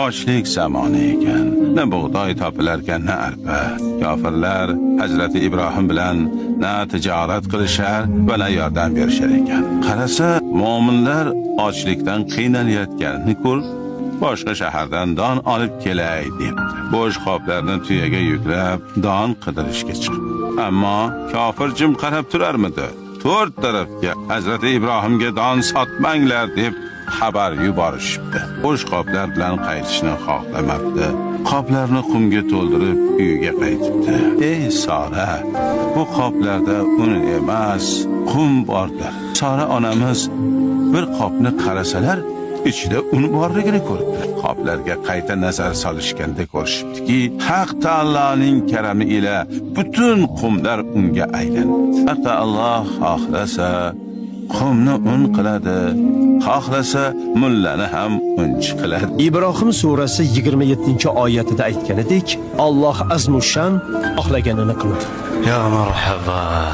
ochlik zamoni ekan. Na bug'doy topilarkan, na arpa. Kofirlar Hazrati Ibrohim bilan na tijorat qilishar va na yordam berishar ekan. Qarasa, mu'minlar ochlikdan qiynalayotganini ko'rib, boshqa shahardan don olib kelay debdi. Bo'sh qoplarni tuyaga yuklab, don qidirishga chiqdi. Ammo kofir jim qarab turarmidi? To'rt tarafga Hazrati Ibrohimga don sotmanglar deb xabar yuborishibdi. Bo'sh qoplar bilan qaytishni xohlamabdi. Qoplarni qumga to'ldirib uyiga qaytibdi. Ey Sora, bu qoplarda un emas, qum bordir. Sora onamiz bir qopni qarasalar, ichida un borligini ko'ribdi. Qoplarga qayta nazar solishganda ko'rishibdiki, Haq Taoloning karami ila butun qumlar unga aylandi. Hatto Alloh xohlasa qumni un qiladi, xohlasa mullani ham unchi qiladi. Ibrohim surasi 27-oyatida aytganidek, Alloh azmushan xohlaganini qiladi. Ya marhaba.